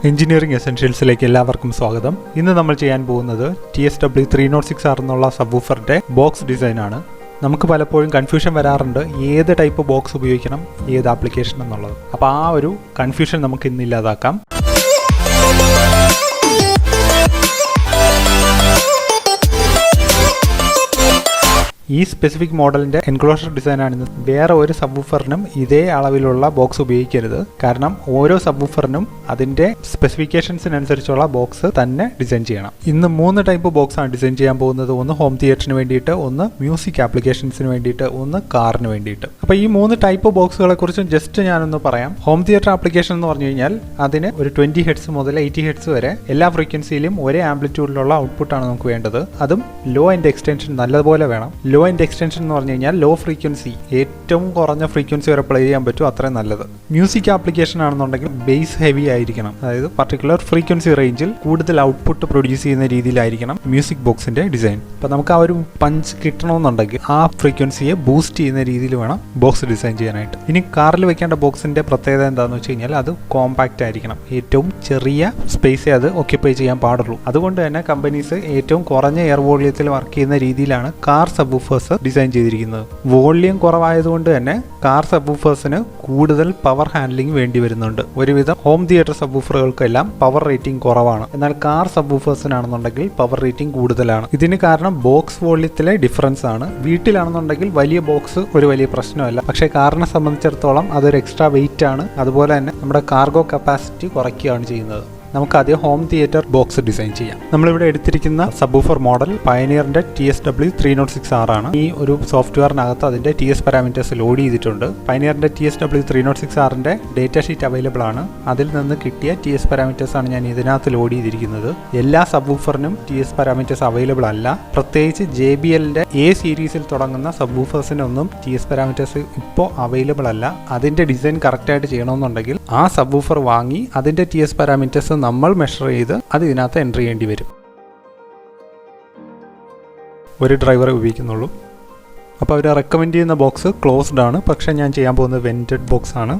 Engineering എസെൻഷ്യൽസിലേക്ക് എല്ലാവർക്കും സ്വാഗതം. ഇന്ന് നമ്മൾ ചെയ്യാൻ പോകുന്നത് TS-W306R എന്നുള്ള സബ്വൂഫറിൻ്റെ ബോക്സ് ഡിസൈനാണ്. നമുക്ക് പലപ്പോഴും കൺഫ്യൂഷൻ വരാറുണ്ട് ഏത് ടൈപ്പ് ബോക്സ് ഉപയോഗിക്കണം, ഏത് ആപ്ലിക്കേഷൻ എന്നുള്ളത്. അപ്പോൾ ആ ഒരു കൺഫ്യൂഷൻ നമുക്ക് ഇന്ന് ഇല്ലാതാക്കാം. ഈ സ്പെസിഫിക് മോഡലിൻ്റെ എൻക്ലോഷർ ഡിസൈനാണിന്ന്. വേറെ ഒരു സബ്വൂഫറിനും ഇതേ അളവിലുള്ള ബോക്സ് ഉപയോഗിക്കരുത്. കാരണം ഓരോ സബ്വൂഫറിനും അതിൻ്റെ സ്പെസിഫിക്കേഷൻസിനനുസരിച്ചുള്ള ബോക്സ് തന്നെ ഡിസൈൻ ചെയ്യണം. ഇന്ന് 3 ടൈപ്പ് ബോക്സാണ് ഡിസൈൻ ചെയ്യാൻ പോകുന്നത്. ഒന്ന് ഹോം തിയേറ്ററിന് വേണ്ടിയിട്ട്, ഒന്ന് മ്യൂസിക് ആപ്ലിക്കേഷൻസിന് വേണ്ടിയിട്ട്, ഒന്ന് കാറിന് വേണ്ടിയിട്ട്. അപ്പോൾ ഈ 3 ടൈപ്പ് ബോക്സുകളെ കുറിച്ചും ജസ്റ്റ് ഞാനൊന്ന് പറയാം. ഹോം തിയേറ്റർ ആപ്ലിക്കേഷൻ എന്ന് പറഞ്ഞു കഴിഞ്ഞാൽ അതിന് ഒരു 20 ഹെർട്സ് മുതൽ 80 ഹെർട്സ് വരെ എല്ലാ ഫ്രീക്വൻസിയിലും ഒരേ ആംപ്ലിറ്റ്യൂഡിലുള്ള ഔട്ട്പുട്ടാണ് നമുക്ക് വേണ്ടത്. അതും ലോ എൻഡ് എക്സ്റ്റൻഷൻ നല്ലതുപോലെ വേണം. ലോ എൻഡ് എക്സ്റ്റൻഷൻ എന്ന് പറഞ്ഞു കഴിഞ്ഞാൽ ലോ ഫ്രീക്വൻസി, ഏറ്റവും കുറഞ്ഞ ഫ്രീക്വൻസി വരെ പ്ലേ ചെയ്യാൻ പറ്റും, അത്രയും നല്ലത്. മ്യൂസിക് ആപ്ലിക്കേഷൻ ആണെന്നുണ്ടെങ്കിൽ ബേസ് ഹെവി ആയിരിക്കണം. അതായത് പർട്ടിക്കുലർ ഫ്രീക്വൻസി റേഞ്ചിൽ കൂടുതൽ ഔട്ട്പുട്ട് പ്രൊഡ്യൂസ് ചെയ്യുന്ന രീതിയിലായിരിക്കണം മ്യൂസിക് ബോക്സിന്റെ ഡിസൈൻ. അപ്പോൾ നമുക്ക് ആ ഒരു പഞ്ച് കിട്ടണമെന്നുണ്ടെങ്കിൽ ആ ഫ്രീക്വൻസിയെ ബൂസ്റ്റ് ചെയ്യുന്ന രീതിയിൽ വേണം ബോക്സ് ഡിസൈൻ ചെയ്യാനായിട്ട്. ഇനി കാറിൽ വെക്കേണ്ട ബോക്സിന്റെ പ്രത്യേകത എന്താണെന്ന് വെച്ച് കഴിഞ്ഞാൽ അത് കോമ്പാക്റ്റ് ആയിരിക്കണം. ഏറ്റവും ചെറിയ സ്പേസേ അത് ഓക്യുപ്പൈ ചെയ്യാൻ പാടുള്ളൂ. അതുകൊണ്ട് തന്നെ കമ്പനീസ് ഏറ്റവും കുറഞ്ഞ എയർ വോളിയത്തിൽ വർക്ക് ചെയ്യുന്ന രീതിയിലാണ് കാർ സബ്വൂഫേഴ്സ് ഡിസൈൻ ചെയ്തിരിക്കുന്നത്. വോളിയം കുറവായതുകൊണ്ട് തന്നെ കാർ സബ്വൂഫേഴ്സിന് കൂടുതൽ പവർ ഹാൻഡ്ലിംഗ് വേണ്ടി വരുന്നുണ്ട്. ഒരുവിധം ഹോം തിയേറ്റർ സബ്വൂഫറുകൾക്കെല്ലാം പവർ റേറ്റിംഗ് കുറവാണ്. എന്നാൽ കാർ സബ്വൂഫേഴ്സിനാണെന്നുണ്ടെങ്കിൽ പവർ റേറ്റിംഗ് കൂടുതലാണ്. ഇതിന് കാരണം ബോക്സ് വോളിയത്തിലെ ഡിഫറൻസ് ആണ്. വീട്ടിലാണെന്നുണ്ടെങ്കിൽ വലിയ ബോക്സ് ഒരു വലിയ പ്രശ്നമല്ല. പക്ഷേ കാറിനെ സംബന്ധിച്ചിടത്തോളം അതൊരു എക്സ്ട്രാ വെയിറ്റ് ആണ്. അതുപോലെ തന്നെ നമ്മുടെ കാർഗോ കപ്പാസിറ്റി കുറയ്ക്കുകയാണ് ചെയ്യുന്നത്. നമുക്ക് ആദ്യം ഹോം തിയേറ്റർ ബോക്സ് ഡിസൈൻ ചെയ്യാം. നമ്മളിവിടെ എടുത്തിരിക്കുന്ന സബ്വൂഫർ മോഡൽ പയനിയറിന്റെ TS-W306R ആണ്. ഈ ഒരു സോഫ്റ്റ്വെയറിനകത്ത് അതിന്റെ TS പാരാമീറ്റേഴ്സ് ലോഡ് ചെയ്തിട്ടുണ്ട്. പയനിയറിന്റെ TS-W306Rന്റെ ഡേറ്റ ഷീറ്റ് അവൈലബിൾ ആണ്. അതിൽ നിന്ന് കിട്ടിയ TS പാരാമീറ്റേഴ്സ് ആണ് ഞാൻ ഇതിനകത്ത് ലോഡ് ചെയ്തിരിക്കുന്നത്. എല്ലാ സബ്വൂഫറിനും TS പാരാമീറ്റേഴ്സ് അവൈലബിൾ അല്ല. പ്രത്യേകിച്ച് JBLന്റെ A സീരീസിൽ തുടങ്ങുന്ന സബ്വൂഫേഴ്സിനൊന്നും TS പാരാമീറ്റേഴ്സ് ഇപ്പോൾ അവൈലബിൾ അല്ല. അതിന്റെ ഡിസൈൻ കറക്റ്റായിട്ട് ചെയ്യണമെന്നുണ്ടെങ്കിൽ ആ സബ്വൂഫർ വാങ്ങി അതിന്റെ TS പാരാമീറ്റേഴ്സ് നമ്മൾ മെഷർ ചെയ്ത് അത് ഇതിനകത്ത് എൻ്റർ ചെയ്യേണ്ടി വരും. ഒരു ഡ്രൈവറെ ഉപയോഗിക്കുന്നുള്ളൂ. അപ്പോൾ അവർ റെക്കമെൻഡ് ചെയ്യുന്ന ബോക്സ് ക്ലോസ്ഡ് ആണ്. പക്ഷേ ഞാൻ ചെയ്യാൻ പോകുന്നത് വെൻറ്റഡ് ബോക്സ് ആണ്.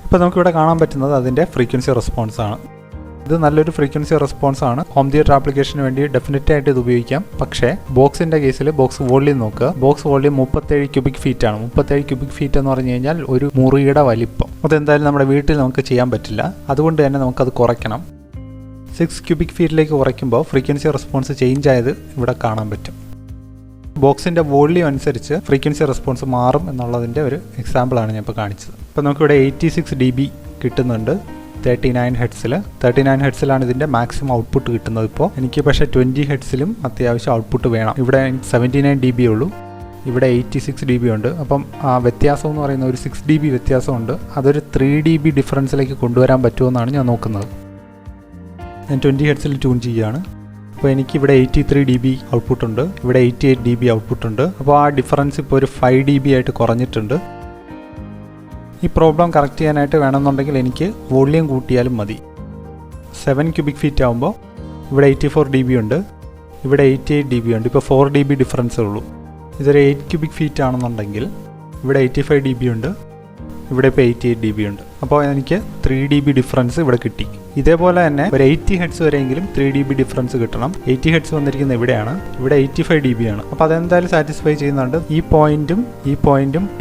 ഇപ്പോൾ നമുക്കിവിടെ കാണാൻ പറ്റുന്നത് അതിൻ്റെ ഫ്രീക്വൻസി റെസ്പോൺസ് ആണ്. ഇത് നല്ലൊരു ഫ്രീക്വൻസി റെസ്പോൺസ് ആണ്. ഹോം തിയേറ്റർ ആപ്ലിക്കേഷന് വേണ്ടി ഡെഫിനറ്റ് ആയിട്ട് ഇത് ഉപയോഗിക്കാം. പക്ഷേ ബോക്സിന്റെ കേസിൽ ബോക്സ് വോള്യം നോക്കുക. ബോക്സ് വോള്യം 37 ക്യൂബിക് ഫീറ്റ് ആണ്. 37 ക്യൂബിക് ഫീറ്റ് എന്ന് പറഞ്ഞു കഴിഞ്ഞാൽ ഒരു മുറിയുടെ വലിപ്പം. അതെന്തായാലും നമ്മുടെ വീട്ടിൽ നമുക്ക് ചെയ്യാൻ പറ്റില്ല. അതുകൊണ്ട് തന്നെ നമുക്കത് കുറയ്ക്കണം. 6 ക്യൂബിക് ഫീറ്റിലേക്ക് കുറയ്ക്കുമ്പോൾ ഫ്രീക്വൻസി റെസ്പോൺസ് ചേഞ്ച് ആയത് ഇവിടെ കാണാൻ പറ്റും. ബോക്സിന്റെ വോള്യം അനുസരിച്ച് ഫ്രീക്വൻസി റെസ്പോൺസ് മാറും എന്നുള്ളതിൻ്റെ ഒരു എക്സാമ്പിളാണ് ഞാൻ ഇപ്പോൾ കാണിച്ചത്. ഇപ്പോൾ നമുക്കിവിടെ 86 dB കിട്ടുന്നുണ്ട് 39 ഹെർട്സിൽ. 39 ഹെർട്സിലാണ് ഇതിൻ്റെ മാക്സിമം ഔട്ട്പുട്ട് കിട്ടുന്നത്. ഇപ്പോൾ എനിക്ക് പക്ഷേ 20 ഹെർട്സിലും അത്യാവശ്യം ഔട്ട്പുട്ട് വേണം. ഇവിടെ 79 dB ഉള്ളൂ, ഇവിടെ 86 dB ഉണ്ട്. അപ്പം ആ വ്യത്യാസം എന്ന് പറയുന്ന ഒരു 6 dB വ്യത്യാസമുണ്ട്. അതൊരു 3 dB ഡിഫറൻസിലേക്ക് കൊണ്ടുവരാൻ പറ്റുമെന്നാണ് ഞാൻ നോക്കുന്നത്. ഞാൻ 20 ഹെർട്സിൽ ട്യൂൺ ചെയ്യുകയാണ്. അപ്പോൾ എനിക്കിവിടെ 83 dB ഔട്ട്പുട്ടുണ്ട്, ഇവിടെ 88 dB ഔട്ട്പുട്ടുണ്ട്. അപ്പോൾ ആ ഡിഫറൻസ് ഇപ്പോൾ ഒരു 5 dB ആയിട്ട് കുറഞ്ഞിട്ടുണ്ട്. ഈ പ്രോബ്ലം കറക്റ്റ് ചെയ്യാനായിട്ട് വേണമെന്നുണ്ടെങ്കിൽ എനിക്ക് വോള്യം കൂട്ടിയാലും മതി. 7 ക്യൂബിക് ഫീറ്റ് ആകുമ്പോൾ ഇവിടെ 84 dB ഉണ്ട്, ഇവിടെ 88 dB ഉണ്ട്. ഇപ്പോൾ 4 dB ഡിഫറൻസേ ഉള്ളൂ. ഇതൊരു 8 ക്യൂബിക് ഫീറ്റ് ആണെന്നുണ്ടെങ്കിൽ ഇവിടെ 85 dB ഉണ്ട്, ഇവിടെ ഇപ്പോൾ 88 dB ഉണ്ട്. അപ്പോൾ എനിക്ക് 3 dB ഡിഫറൻസ് ഇവിടെ കിട്ടി. ഇതേപോലെ തന്നെ ഒരു 80 ഹെർട്സ് വരെയെങ്കിലും 3 dB ഡിഫറൻസ് കിട്ടണം. 80 ഹെർട്സ് വന്നിരിക്കുന്നത് ഇവിടെയാണ്, ഇവിടെ 85 dB ആണ്. അപ്പോൾ അതെന്തായാലും സാറ്റിസ്ഫൈ ചെയ്യുന്നുണ്ട്. ഈ പോയിന്റും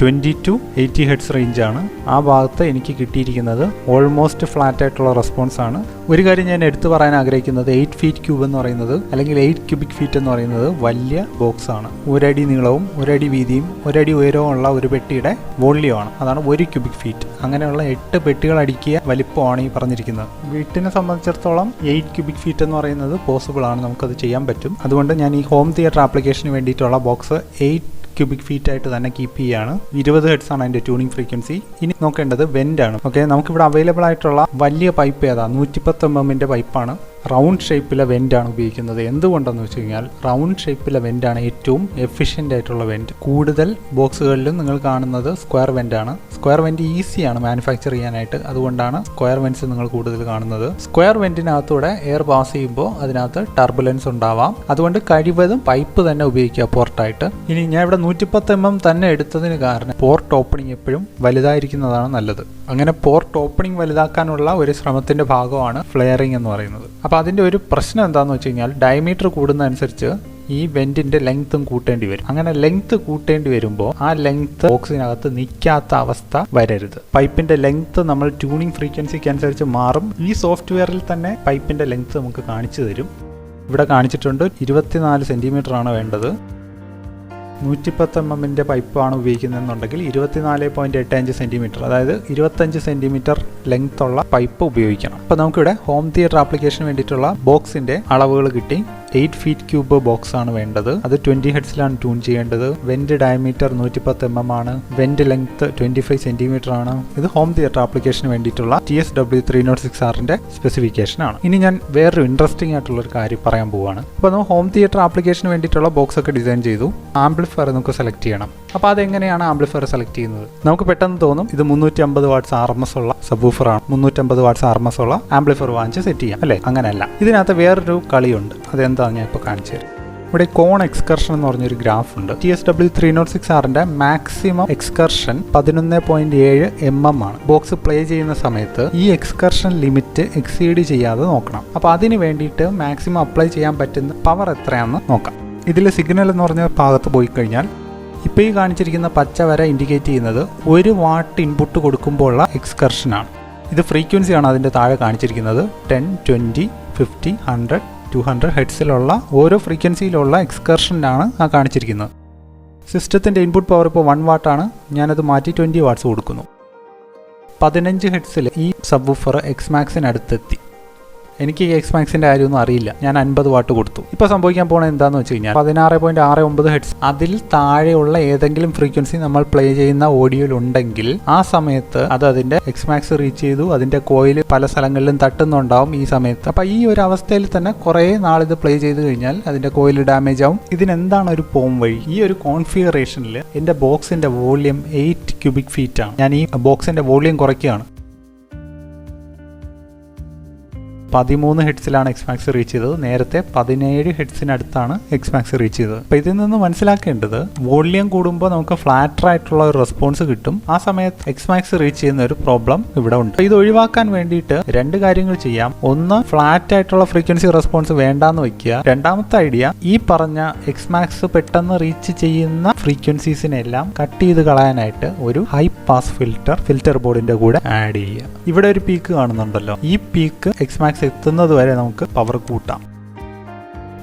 20 to 80 ഹെർട്സ് റേഞ്ചാണ്. ആ ഭാഗത്ത് എനിക്ക് കിട്ടിയിരിക്കുന്നത് ഓൾമോസ്റ്റ് ഫ്ലാറ്റ് ആയിട്ടുള്ള റെസ്പോൺസ് ആണ്. ഒരു കാര്യം ഞാൻ എടുത്തു പറയാൻ ആഗ്രഹിക്കുന്നത് 8 ഫീറ്റ് ക്യൂബ് എന്ന് പറയുന്നത്, അല്ലെങ്കിൽ 8 ക്യൂബിക് ഫീറ്റ് എന്ന് പറയുന്നത് വലിയ ബോക്സ് ആണ്. 1 അടി നീളവും 1 അടി വീതിയും 1 അടി ഉയരവും ഉള്ള ഒരു പെട്ടിയുടെ വോള്യമാണ്. അതാണ് 1 ക്യൂബിക് ഫീറ്റ്. അങ്ങനെയുള്ള 8 പെട്ടികൾ അടുക്കിയ വലിപ്പമാണ് ഈ പറഞ്ഞിരിക്കുന്നത്. വീട്ടിനെ സംബന്ധിച്ചിടത്തോളം 8 ക്യൂബിക് ഫീറ്റ് എന്ന് പറയുന്നത് പോസിബിൾ ആണ്, നമുക്കത് ചെയ്യാൻ പറ്റും. അതുകൊണ്ട് ഞാൻ ഈ ഹോം തിയേറ്റർ ആപ്ലിക്കേഷന് വേണ്ടിയിട്ടുള്ള ബോക്സ് 8 ക്യൂബിക് ഫീറ്റ് ആയിട്ട് തന്നെ കീപ്പ് ചെയ്യുകയാണ്. 20 ഹെർട്സ് ആണ് അതിൻ്റെ ട്യൂണിംഗ് ഫ്രീക്വൻസി. ഇനി നോക്കേണ്ടത് വെൻ്റ് ആണ്. ഓക്കെ, നമുക്കിവിടെ അവൈലബിൾ ആയിട്ടുള്ള വലിയ പൈപ്പ് ഏതാ? 110 mm പൈപ്പാണ് റൗണ്ട് ഷേപ്പിലെ വെൻ്റാണ് ഉപയോഗിക്കുന്നത്. എന്തുകൊണ്ടെന്ന് വെച്ച് കഴിഞ്ഞാൽ റൗണ്ട് ഷേപ്പിലെ വെൻ്റാണ് ഏറ്റവും എഫിഷ്യൻ്റ് ആയിട്ടുള്ള വെൻ്റ്. കൂടുതൽ ബോക്സുകളിലും നിങ്ങൾ കാണുന്നത് സ്ക്വയർ വെൻ്റാണ്. സ്ക്വയർ വെൻ്റ് ഈസിയാണ് മാനുഫാക്ചർ ചെയ്യാനായിട്ട്, അതുകൊണ്ടാണ് സ്ക്വയർ വെൻറ്റ്സ് നിങ്ങൾ കൂടുതൽ കാണുന്നത്. സ്ക്വയർ വെൻറ്റിനകത്തൂടെ എയർ പാസ് ചെയ്യുമ്പോൾ അതിനകത്ത് ടർബുലൻസ് ഉണ്ടാവാം. അതുകൊണ്ട് കഴിവതും പൈപ്പ് തന്നെ ഉപയോഗിക്കുക പോർട്ടായിട്ട്. ഇനി ഞാൻ ഇവിടെ 110 mm തന്നെ എടുത്തതിന് കാരണം പോർട്ട് ഓപ്പണിംഗ് എപ്പോഴും വലുതായിരിക്കുന്നതാണ് നല്ലത്. അങ്ങനെ പോർട്ട് ഓപ്പണിംഗ് വലുതാക്കാനുള്ള ഒരു ശ്രമത്തിന്റെ ഭാഗമാണ് ഫ്ലെയറിംഗ് എന്ന് പറയുന്നത്. അപ്പോൾ അതിന്റെ ഒരു പ്രശ്നം എന്താണെന്ന് വെച്ച് കഴിഞ്ഞാൽ ഡയമീറ്റർ കൂടുന്നതനുസരിച്ച് ഈ വെന്റിന്റെ ലെങ്ത്തും കൂട്ടേണ്ടി വരും. അങ്ങനെ ലെങ്ത്ത് കൂട്ടേണ്ടി വരുമ്പോൾ ആ ലെങ്ത്ത് ബോക്സിനകത്ത് നിൽക്കാത്ത അവസ്ഥ വരരുത്. പൈപ്പിന്റെ ലെങ്ത്ത് നമ്മൾ ട്യൂണിംഗ് ഫ്രീക്വൻസിക്ക് അനുസരിച്ച് മാറും. ഈ സോഫ്റ്റ്വെയറിൽ തന്നെ പൈപ്പിന്റെ ലെങ്ത്ത് നമുക്ക് കാണിച്ചു തരും. ഇവിടെ കാണിച്ചിട്ടുണ്ട് 24 സെന്റിമീറ്റർ ആണ് വേണ്ടത്. 110 mm പൈപ്പാണ് ഉപയോഗിക്കുന്നതെന്നുണ്ടെങ്കിൽ 24.85 സെന്റിമീറ്റർ, അതായത് 25 സെന്റിമീറ്റർ ലെങ്ത് ഉള്ള പൈപ്പ് ഉപയോഗിക്കണം. അപ്പോൾ നമുക്കിവിടെ ഹോം തിയേറ്റർ ആപ്ലിക്കേഷന് വേണ്ടിയിട്ടുള്ള ബോക്സിന്റെ അളവുകൾ കിട്ടി. 8 feet ക്യൂബ് ബോക്സ് ആണ് വേണ്ടത്. അത് 20 ഹെർട്സിലാണ് ട്യൂൺ ചെയ്യേണ്ടത്. വെന്റ് ഡയമീറ്റർ 110 mm ആണ്. വെന്റ് ലെങ്ത് 25 സെന്റിമീറ്റർ ആണ്. ഇത് ഹോം തിയേറ്റർ ആപ്ലിക്കേഷന് വേണ്ടിയിട്ടുള്ള TS-W306R സ്പെസിഫിക്കേഷൻ ആണ്. ഇനി ഞാൻ വേറൊരു ഇൻട്രസ്റ്റിംഗ് ആയിട്ടുള്ള ഒരു കാര്യം പറയാൻ പോവാണ്. അപ്പോൾ നമ്മൾ ഹോം തിയേറ്റർ ആപ്ലിക്കേഷന് വേണ്ടിയിട്ടുള്ള ബോക്സ് ഒക്കെ ഡിസൈൻ ചെയ്തു. ആംപ്ലിഫയർ നമുക്ക് സെലക്ട് ചെയ്യണം. അപ്പോൾ അതെങ്ങനെയാണ് ആംപ്ലിഫയർ സെലക്ട് ചെയ്യുന്നത്? നമുക്ക് പെട്ടെന്ന് തോന്നും ഇത് 350 വാട്ട്സ് RMS ഉള്ള സബ്വൂഫർ ആണ്, 350 വാട്ട്സ് RMS ഉള്ള ആംപ്ലിഫയർ വാങ്ങിച്ച് സെറ്റ് ചെയ്യാം അല്ലേ? അങ്ങനെയല്ല. ഇതിനകത്ത് വേറൊരു കളിയുണ്ട്. അതെന്താ ഞാൻ ഇപ്പോൾ കാണിച്ചു തരാം. ഇവിടെ കോൺ എക്സ്കർഷൻ എന്ന് പറഞ്ഞൊരു ഗ്രാഫ് ഉണ്ട്. TS-W306R മാക്സിമം എക്സ്കർഷൻ 11.7 mm ആണ്. ബോക്സ് പ്ലേ ചെയ്യുന്ന സമയത്ത് ഈ എക്സ്കർഷൻ ലിമിറ്റ് എക്സീഡ് ചെയ്യാതെ നോക്കണം. അപ്പോൾ അതിന് വേണ്ടിയിട്ട് മാക്സിമം അപ്ലൈ ചെയ്യാൻ പറ്റുന്ന പവർ എത്രയാണെന്ന് നോക്കാം. ഇതിൽ സിഗ്നൽ എന്ന് പറഞ്ഞ ഭാഗത്ത് പോയി കഴിഞ്ഞാൽ ഇപ്പോൾ ഈ കാണിച്ചിരിക്കുന്ന പച്ച വര ഇൻഡിക്കേറ്റ് ചെയ്യുന്നത് 1 വാട്ട് ഇൻപുട്ട് കൊടുക്കുമ്പോഴുള്ള എക്സ്കർഷനാണ്. ഇത് ഫ്രീക്വൻസിയാണ് അതിൻ്റെ താഴെ കാണിച്ചിരിക്കുന്നത്. 10, 20, 50, 100, 200 ഹെഡ്സിലുള്ള ഓരോ ഫ്രീക്വൻസിയിലുള്ള എക്സ്കർഷനാണ് ആ കാണിച്ചിരിക്കുന്നത്. സിസ്റ്റത്തിൻ്റെ ഇൻപുട്ട് പവർ ഇപ്പോൾ 1 വാട്ടാണ്. ഞാനത് മാറ്റി 20 വാട്ട്സ് കൊടുക്കുന്നു. 15 ഹെഡ്സിൽ ഈ സബ്വൂഫർ എക്സ്മാക്സിനടുത്തെത്തി. എനിക്ക് ഈ എക്സ്മാക്സിൻ്റെ കാര്യമൊന്നും അറിയില്ല. ഞാൻ 50 വാട്ട് കൊടുത്തു. ഇപ്പോൾ സംഭവിക്കാൻ പോകുന്നത് എന്താണെന്ന് വെച്ച് കഴിഞ്ഞാൽ 16.69 ഹെഡ്സ് അതിൽ താഴെയുള്ള ഏതെങ്കിലും ഫ്രീക്വൻസി നമ്മൾ പ്ലേ ചെയ്യുന്ന ഓഡിയോയിൽ ഉണ്ടെങ്കിൽ ആ സമയത്ത് അത് അതിൻ്റെ എക്സ്മാക്സ് റീച്ച് ചെയ്തു. അതിൻ്റെ കോയിൽ പല സ്ഥലങ്ങളിലും തട്ടുന്നുണ്ടാവും ഈ സമയത്ത്. അപ്പോൾ ഈ ഒരു അവസ്ഥയിൽ തന്നെ കുറേ നാളിത് പ്ലേ ചെയ്ത് കഴിഞ്ഞാൽ അതിൻ്റെ കോയിൽ ഡാമേജ് ആവും. ഇതിനെന്താണ് ഒരു പോം വഴി? ഈ ഒരു കോൺഫിഗറേഷനിൽ എൻ്റെ ബോക്സിൻ്റെ വോള്യം 8 ക്യൂബിക് ഫീറ്റ് ആണ്. ഞാൻ ഈ ബോക്സിൻ്റെ വോള്യം കുറയ്ക്കുകയാണ്. 13 ഹെഡ്സിലാണ് എക്സ്മാക്സ് റീച്ച് ചെയ്തത്. നേരത്തെ 17 ഹെഡ്സിനടുത്താണ് എക്സ്മാക്സ് റീച്ച് ചെയ്തത്. അപ്പോൾ ഇതിൽ നിന്ന് മനസ്സിലാക്കേണ്ടത് വോള്യം കൂടുമ്പോൾ നമുക്ക് ഫ്ലാറ്റർ ആയിട്ടുള്ള ഒരു റെസ്പോൺസ് കിട്ടും. ആ സമയത്ത് എക്സ്മാക്സ് റീച്ച് ചെയ്യുന്ന ഒരു പ്രോബ്ലം ഇവിടെ ഉണ്ട്. ഇത് ഒഴിവാക്കാൻ വേണ്ടിയിട്ട് 2 കാര്യങ്ങൾ ചെയ്യാം. ഒന്ന്, ഫ്ലാറ്റ് ആയിട്ടുള്ള ഫ്രീക്വൻസി റെസ്പോൺസ് വേണ്ടാന്ന് വെക്കുക. രണ്ടാമത്തെ ഐഡിയ, ഈ പറഞ്ഞ എക്സ്മാക്സ് പെട്ടെന്ന് റീച്ച് ചെയ്യുന്ന ഫ്രീക്വൻസീസിനെല്ലാം കട്ട് ചെയ്ത് കളയാനായിട്ട് ഒരു ഹൈ പാസ് ഫിൽറ്റർ ബോർഡിന്റെ കൂടെ ആഡ് ചെയ്യുക. ഇവിടെ ഒരു പീക്ക് കാണുന്നുണ്ടല്ലോ. ഈ പീക്ക് എക്സ്മാക്സ് എത്തുന്നത് വരെ നമുക്ക് പവർ കൂട്ടാം.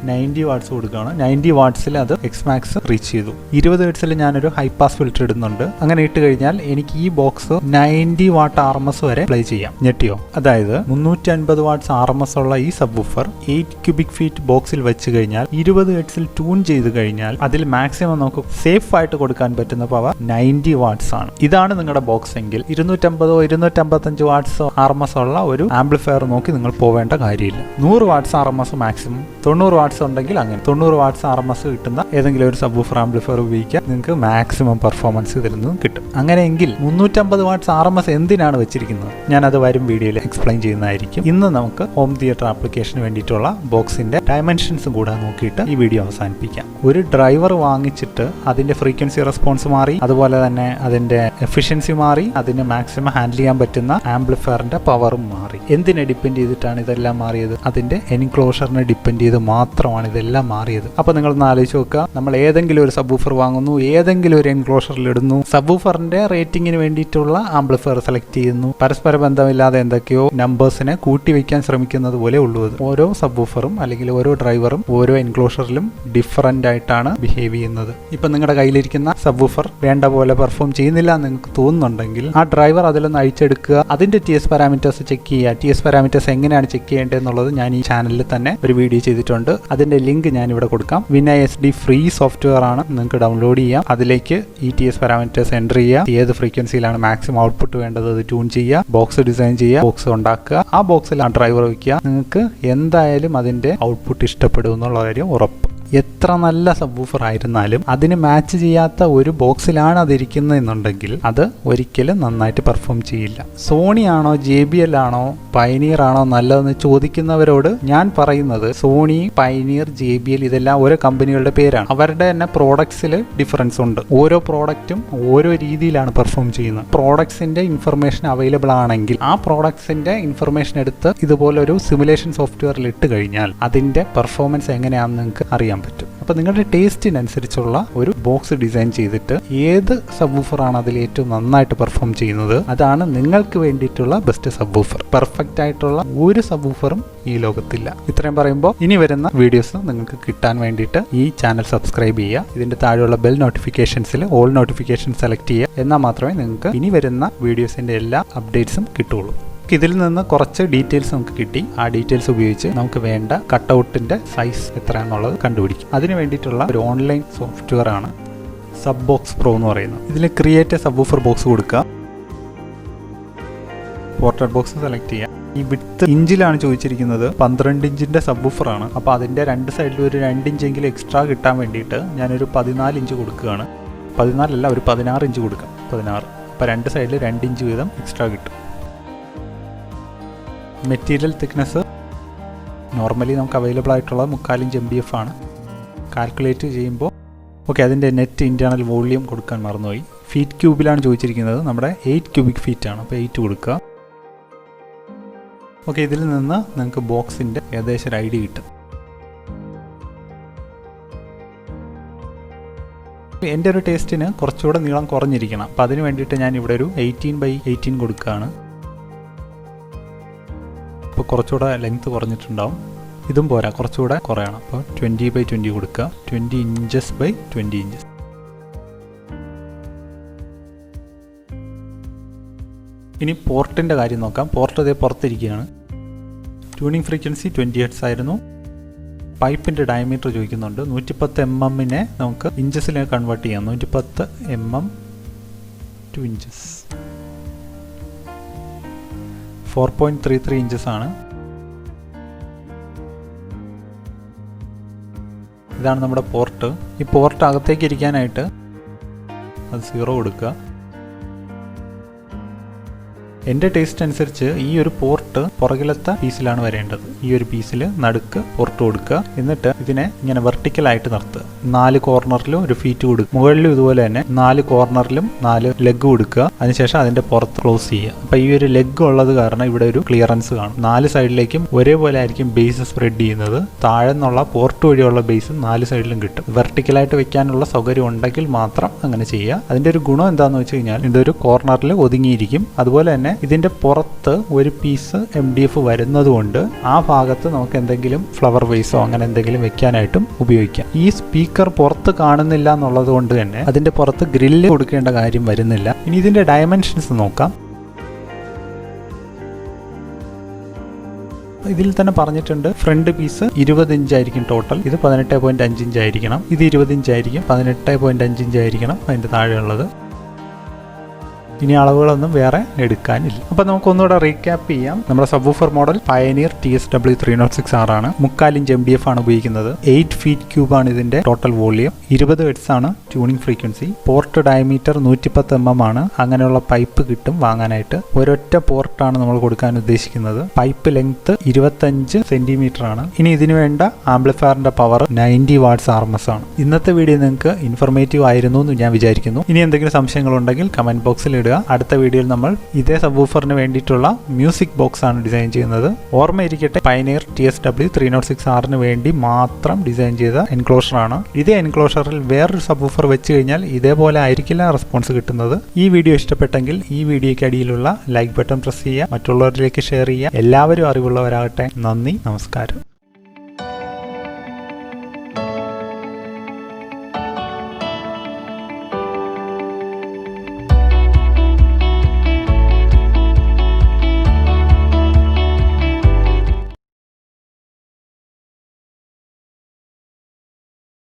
90 വാട്ട്സ് കൊടുക്കുകയാണ്. 90 വാട്ട്സിൽ അത് എക്സ്മാക്സ് റീച്ച് ചെയ്തു. 20 ഹെർട്സിൽ ഞാനൊരു ഹൈ പാസ് ഫിൽറ്റർ ഇടുന്നുണ്ട്. അങ്ങനെ ഇട്ട് കഴിഞ്ഞാൽ എനിക്ക് ഈ ബോക്സ് 90 വാട്ട് RMS വരെ പ്ലേ ചെയ്യാം. ഞെട്ടിയോ? അതായത് 350 വാട്ട്സ് RMS ഉള്ള ഈ സബ്വൂഫർ 8 ക്യൂബിക് ഫീറ്റ് ബോക്സിൽ വെച്ച് കഴിഞ്ഞാൽ 20 ഹെർട്സിൽ ട്യൂൺ ചെയ്ത് കഴിഞ്ഞാൽ അതിൽ മാക്സിമം നമുക്ക് സേഫ് ആയിട്ട് കൊടുക്കാൻ പറ്റുന്ന പവർ 90 വാട്ട്സ് ആണ്. ഇതാണ് നിങ്ങളുടെ ബോക്സ് എങ്കിൽ 250 255 വാട്ട്സ് RMS ഉള്ള ഒരു ആംപ്ലിഫയർ നോക്കി നിങ്ങൾ പോവേണ്ട കാര്യമില്ല. 100 വാട്ട്സ് RMS മാക്സിമം, 90 വാട്ട്സ് ഉണ്ടെങ്കിൽ അങ്ങനെ 90 വാട്ട്സ് RMS കിട്ടുന്ന ഏതെങ്കിലും ഒരു സബ്വൂഫർ ആംപ്ലിഫയർ ഉപയോഗിക്കുക. നിങ്ങൾക്ക് മാക്സിമം പെർഫോമൻസ് ഇതിൽ നിന്നും കിട്ടും. അങ്ങനെയെങ്കിൽ 350 വാട്ട്സ് RMS എന്തിനാണ് വെച്ചിരിക്കുന്നത്? ഞാനത് വരും വീഡിയോയിൽ എക്സ്പ്ലെയിൻ ചെയ്യുന്നതായിരിക്കും. ഇന്ന് നമുക്ക് ഹോം തിയേറ്റർ ആപ്ലിക്കേഷന് വേണ്ടിയിട്ടുള്ള ബോക്സിന്റെ ഡയമെൻഷൻസും കൂടെ നോക്കിയിട്ട് ഈ വീഡിയോ അവസാനിപ്പിക്കാം. ഒരു ഡ്രൈവർ വാങ്ങിച്ചിട്ട് അതിന്റെ ഫ്രീക്വൻസി റെസ്പോൺസ് മാറി, അതുപോലെ തന്നെ അതിന്റെ എഫിഷ്യൻസി മാറി, അതിന് മാക്സിമം ഹാൻഡിൽ ചെയ്യാൻ പറ്റുന്ന ആംപ്ലിഫയറിന്റെ പവറും മാറി. എന്തിനെ ഡിപ്പെൻഡ് ചെയ്തിട്ടാണ് ഇതെല്ലാം മാറിയത്? അതിന്റെ എൻക്ലോഷറിനെ ഡിപ്പെൻഡ് ചെയ്ത് മാത്രമാണ് ഇതെല്ലാം മാറിയത്. അപ്പൊ നിങ്ങളൊന്ന് ആലോചിച്ച് നോക്കുക. നമ്മൾ ഏതെങ്കിലും ഒരു സബ്വൂഫർ വാങ്ങുന്നു, ഏതെങ്കിലും ഒരു എൻക്ലോഷറിൽ ഇടുന്നു, സബ്വൂഫറിന്റെ റേറ്റിംഗിന് വേണ്ടിയിട്ടുള്ള ആംപ്ലിഫയർ സെലക്ട് ചെയ്യുന്നു. പരസ്പര ബന്ധമില്ലാതെ എന്തൊക്കെയോ നമ്പേഴ്സിനെ കൂട്ടിവെക്കാൻ ശ്രമിക്കുന്നത് പോലെ ഉള്ളത്. ഓരോ സബ്വൂഫറും അല്ലെങ്കിൽ ഓരോ ഡ്രൈവറും ഓരോ എൻക്ലോഷറിലും ഡിഫറൻ്റ് ആയിട്ടാണ് ബിഹേവ് ചെയ്യുന്നത്. ഇപ്പൊ നിങ്ങളുടെ കയ്യിലിരിക്കുന്ന സബ്വൂഫർ വേണ്ട പോലെ പെർഫോം ചെയ്യുന്നില്ല എന്ന് നിങ്ങൾക്ക് തോന്നുന്നുണ്ടെങ്കിൽ ആ ഡ്രൈവർ അതിലൊന്ന് അഴിച്ചെടുക്കുക. അതിന്റെ TS പാരാമീറ്റേഴ്സ് ചെക്ക് ചെയ്യുക. TS പാരാമീറ്റേഴ്സ് എങ്ങനെയാണ് ചെക്ക് ചെയ്യേണ്ടത് എന്നുള്ളത് ഞാൻ ഈ ചാനലിൽ തന്നെ ഒരു വീഡിയോ ചെയ്തിട്ടുണ്ട്. അതിൻ്റെ ലിങ്ക് ഞാനിവിടെ കൊടുക്കാം. WinISD ഫ്രീ സോഫ്റ്റ്വെയർ ആണ്, നിങ്ങൾക്ക് ഡൗൺലോഡ് ചെയ്യാം. അതിലേക്ക് ETS പാരാമീറ്റേഴ്സ് എൻ്റർ ചെയ്യുക, ഏത് ഫ്രീക്വൻസിയിലാണ് മാക്സിമം ഔട്ട്പുട്ട് വേണ്ടത് അത് ട്യൂൺ ചെയ്യുക, ബോക്സ് ഡിസൈൻ ചെയ്യുക, ബോക്സ് ഉണ്ടാക്കുക, ആ ബോക്സിൽ ആ ഡ്രൈവർ വയ്ക്കുക. നിങ്ങൾക്ക് എന്തായാലും അതിൻ്റെ ഔട്ട്പുട്ട് ഇഷ്ടപ്പെടും എന്നുള്ള കാര്യം ഉറപ്പ്. എത്ര നല്ല സബ്വൂഫർ ആയിരുന്നാലും അതിന് മാച്ച് ചെയ്യാത്ത ഒരു ബോക്സിലാണ് അതിരിക്കുന്നതെന്നുണ്ടെങ്കിൽ അത് ഒരിക്കലും നന്നായിട്ട് പെർഫോം ചെയ്യില്ല. സോണി ആണോ JBL ആണോ പയനീർ ആണോ നല്ലതെന്ന് ചോദിക്കുന്നവരോട് ഞാൻ പറയുന്നത് സോണി, പയനീർ, JBL ഇതെല്ലാം ഓരോ കമ്പനികളുടെ പേരാണ്. അവരുടെ തന്നെ പ്രോഡക്ട്സിൽ ഡിഫറൻസ് ഉണ്ട്. ഓരോ പ്രോഡക്റ്റും ഓരോ രീതിയിലാണ് പെർഫോം ചെയ്യുന്നത്. പ്രോഡക്ട്സിന്റെ ഇൻഫർമേഷൻ അവൈലബിൾ ആണെങ്കിൽ ആ പ്രോഡക്ട്സിന്റെ ഇൻഫർമേഷൻ എടുത്ത് ഇതുപോലൊരു സിമുലേഷൻ സോഫ്റ്റ്വെയറിൽ ഇട്ട് കഴിഞ്ഞാൽ അതിന്റെ പെർഫോമൻസ് എങ്ങനെയാണെന്ന് നിങ്ങൾക്ക് അറിയാം പറ്റും. അപ്പോൾ നിങ്ങളുടെ ടേസ്റ്റിനനുസരിച്ചുള്ള ഒരു ബോക്സ് ഡിസൈൻ ചെയ്തിട്ട് ഏത് സബ്വൂഫറാണ് അതിൽ ഏറ്റവും നന്നായിട്ട് പെർഫോം ചെയ്യുന്നത് അതാണ് നിങ്ങൾക്ക് വേണ്ടിയിട്ടുള്ള ബെസ്റ്റ് സബ്വൂഫർ. പെർഫെക്റ്റ് ആയിട്ടുള്ള ഒരു സബ്വൂഫറും ഈ ലോകത്തില്ല. ഇത്രയും പറയുമ്പോൾ ഇനി വരുന്ന വീഡിയോസ് നിങ്ങൾക്ക് കിട്ടാൻ വേണ്ടിയിട്ട് ഈ ചാനൽ സബ്സ്ക്രൈബ് ചെയ്യുക. ഇതിന്റെ താഴെയുള്ള ബെൽ നോട്ടിഫിക്കേഷൻസിൽ ഓൾ നോട്ടിഫിക്കേഷൻ സെലക്ട് ചെയ്യുക. എന്നാൽ മാത്രമേ നിങ്ങൾക്ക് ഇനി വരുന്ന വീഡിയോസിന്റെ എല്ലാ അപ്ഡേറ്റ്സും കിട്ടുള്ളൂ. ഇതിൽ നിന്ന് കുറച്ച് ഡീറ്റെയിൽസ് നമുക്ക് കിട്ടി. ആ ഡീറ്റെയിൽസ് ഉപയോഗിച്ച് നമുക്ക് വേണ്ട കട്ടൗട്ടിന്റെ സൈസ് എത്രയാണെന്നുള്ളത് കണ്ടുപിടിക്കും. അതിന് വേണ്ടിയിട്ടുള്ള ഒരു ഓൺലൈൻ സോഫ്റ്റ്വെയർ ആണ് സബ്ബോക്സ് പ്രോ എന്ന് പറയുന്നത്. ഇതിൽ ക്രിയേറ്റ് എ സബ്വൂഫർ ബോക്സ് കൊടുക്കുക, പോർട്രേറ്റ് ബോക്സ് സെലക്ട് ചെയ്യുക. ഈ വിഡ്ത്ത് ഇഞ്ചിലാണ് ചോദിച്ചിരിക്കുന്നത്. 12 ഇഞ്ചിന്റെ സബ്വൂഫർ ആണ്. അപ്പോൾ അതിന്റെ രണ്ട് സൈഡിലും ഒരു 2 ഇഞ്ചെങ്കിലും എക്സ്ട്രാ കിട്ടാൻ വേണ്ടിയിട്ട് ഞാനൊരു 14 ഇഞ്ച് കൊടുക്കുകയാണ്. 14 അല്ല, ഒരു 16 ഇഞ്ച് കൊടുക്കാം. 16. അപ്പോൾ രണ്ട് സൈഡിൽ 2 ഇഞ്ച് വീതം എക്സ്ട്രാ കിട്ടും. മെറ്റീരിയൽ തിക്നെസ് നോർമലി നമുക്ക് അവൈലബിൾ ആയിട്ടുള്ള 3/4 ഇഞ്ച് MDF ആണ്. കാൽക്കുലേറ്റ് ചെയ്യുമ്പോൾ അതിൻ്റെ നെറ്റ് ഇൻറ്റേർണൽ വോള്യൂം കൊടുക്കാൻ മറന്നുപോയി. ഫീറ്റ് ക്യൂബിലാണ് ചോദിച്ചിരിക്കുന്നത്. നമ്മുടെ 8 ക്യൂബിക് ഫീറ്റ് ആണ്. അപ്പോൾ 8 കൊടുക്കുക. ഇതിൽ നിന്ന് നിങ്ങൾക്ക് ബോക്സിൻ്റെ ഏകദേശം ഒരു ഐഡിയ കിട്ടും. എൻ്റെ ഒരു ടേസ്റ്റിന് കുറച്ചുകൂടെ നീളം കുറഞ്ഞിരിക്കണം. അപ്പോൾ അതിന് വേണ്ടിയിട്ട് ഞാൻ ഇവിടെ ഒരു 18x18 കൊടുക്കുകയാണ്. ഇപ്പോൾ കുറച്ചുകൂടെ ലെങ്ത് കുറഞ്ഞിട്ടുണ്ടാവും. ഇതും പോരാ, കുറച്ചുകൂടെ കുറയണം. അപ്പോൾ 20x20 കൊടുക്കുക. 20 inches/20 inches. ഇനി പോർട്ടിൻ്റെ കാര്യം നോക്കാം. പോർട്ട് ഇതേ പുറത്തിരിക്കുകയാണ്. ട്യൂണിംഗ് ഫ്രീക്വൻസി 20 Hz ആയിരുന്നു. പൈപ്പിൻ്റെ ഡയമീറ്റർ ചോദിക്കുന്നുണ്ട്. 110 mm നമുക്ക് ഇഞ്ചസിലേക്ക് കൺവേർട്ട് ചെയ്യാം. 110 mm to inches. 4.33 inches ആണ്. ഇതാണ് നമ്മുടെ പോർട്ട്. ഈ പോർട്ട് അകത്തേക്ക് ഇരിക്കാനായിട്ട് അത് 0 കൊടുക്കുക. എൻ്റെ ടേസ്റ്റ് അനുസരിച്ച് ഈ ഒരു പോർട്ട് പുറകിലത്തെ പീസിലാണ് വരേണ്ടത്. ഈ ഒരു പീസിൽ നടുക്ക് പോർട്ട് കൊടുക്കുക. എന്നിട്ട് ഇതിനെ ഇങ്ങനെ വെർട്ടിക്കലായിട്ട് നിർത്തുക. 4 കോർണറിലും ഒരു ഫീറ്റ് കൊടുക്കുക. മുകളിലും ഇതുപോലെ തന്നെ 4 കോർണറിലും 4 ലെഗ് കൊടുക്കുക. അതിനുശേഷം അതിൻ്റെ പുറത്ത് ക്ലോസ് ചെയ്യുക. അപ്പോൾ ഈ ഒരു ലെഗ് ഉള്ളത് കാരണം ഇവിടെ ഒരു ക്ലിയറൻസ് കാണും. 4 സൈഡിലേക്കും ഒരേപോലെ ആയിരിക്കും ബേസ് സ്പ്രെഡ് ചെയ്യുന്നത്. താഴെ നിന്നുള്ള പോർട്ട് വഴിയുള്ള ബേസും 4 സൈഡിലും കിട്ടും. വെർട്ടിക്കലായിട്ട് വെക്കാനുള്ള സൗകര്യം ഉണ്ടെങ്കിൽ മാത്രം അങ്ങനെ ചെയ്യുക. അതിൻ്റെ ഒരു ഗുണം എന്താണെന്ന് വെച്ച് കഴിഞ്ഞാൽ ഇതൊരു കോർണറിൽ ഒതുങ്ങിയിരിക്കും. അതുപോലെ തന്നെ ഇതിൻ്റെ പുറത്ത് ഒരു പീസ് MDF വരുന്നത് കൊണ്ട് ആ ഭാഗത്ത് നമുക്ക് എന്തെങ്കിലും ഫ്ലവർ വേസോ അങ്ങനെ എന്തെങ്കിലും വെക്കാനായിട്ടും ഉപയോഗിക്കാം. ഈ സ്പീക്കർ പുറത്ത് കാണുന്നില്ല എന്നുള്ളത് കൊണ്ട് തന്നെ അതിൻ്റെ പുറത്ത് ഗ്രില്ല് കൊടുക്കേണ്ട കാര്യം വരുന്നില്ല. ഇനി ഇതിൻ്റെ ഡയമെൻഷൻസ് നോക്കാം. ഇതിൽ തന്നെ പറഞ്ഞിട്ടുണ്ട് ഫ്രണ്ട് പീസ് 20 ഇഞ്ച് ആയിരിക്കും ടോട്ടൽ. ഇത് 18.5 ഇഞ്ച് ആയിരിക്കണം. ഇത് 20 ഇഞ്ച് ആയിരിക്കും. 18.5 ഇഞ്ച് ആയിരിക്കണം അതിൻ്റെ താഴെയുള്ളത്. ഇനി അളവുകളൊന്നും വേറെ എടുക്കാനില്ല. അപ്പോൾ നമുക്കൊന്നുകൂടെ റീക്യാപ്പ് ചെയ്യാം. നമ്മുടെ സബ്വൂഫർ മോഡൽ പയനീർ TS-W306R ആണ്. 3/4 ഇഞ്ച് MDF ആണ് ഉപയോഗിക്കുന്നത്. 8 ഫീറ്റ് ക്യൂബ് ആണ് ഇതിന്റെ ടോട്ടൽ വോളിയം. 20 Hz ആണ് tuning frequency. Port diameter 110 mm ആണ്. അങ്ങനെയുള്ള പൈപ്പ് കിട്ടും വാങ്ങാനായിട്ട്. ഒരൊറ്റ പോർട്ടാണ് നമ്മൾ കൊടുക്കാൻ ഉദ്ദേശിക്കുന്നത്. പൈപ്പ് ലെങ്ത് 25 സെന്റിമീറ്റർ ആണ്. ഇനി ഇതിനു വേണ്ട ആംപ്ലിഫയറിന്റെ പവർ 90 watts RMS ആണ്. ഇന്നത്തെ വീഡിയോ നിങ്ങൾക്ക് ഇൻഫർമേറ്റീവ് ആയിരുന്നു എന്ന് ഞാൻ വിചാരിക്കുന്നു. ഇനി എന്തെങ്കിലും സംശയങ്ങളുണ്ടെങ്കിൽ കമന്റ് ബോക്സിൽ ഇടുക. അടുത്ത വീഡിയോയിൽ നമ്മൾ ഇതേ സബ്വൂഫറിന് വേണ്ടിയിട്ടുള്ള മ്യൂസിക് ബോക്സ് ആണ് ഡിസൈൻ ചെയ്യുന്നത്. ഓർമ്മയിരിക്കട്ടെ, പയനീർ TS-W306R വേണ്ടി മാത്രം ഡിസൈൻ ചെയ്ത എൻക്ലോഷർ ആണ്. ഇതേ എൻക്ലോഷറിൽ വേറൊരു സബ്വൂഫർ വെച്ച് കഴിഞ്ഞാൽ ഇതേപോലെ ആയിരിക്കില്ല റെസ്പോൺസ് കിട്ടുന്നത്. ഈ വീഡിയോ ഇഷ്ടപ്പെട്ടെങ്കിൽ ഈ വീഡിയോയ്ക്ക് അടിയിലുള്ള ലൈക്ക് ബട്ടൺ പ്രസ് ചെയ്യുക, മറ്റുള്ളവരിലേക്ക് ഷെയർ ചെയ്യുക. എല്ലാവരും അറിവുള്ളവരാകട്ടെ. നന്ദി, നമസ്കാരം.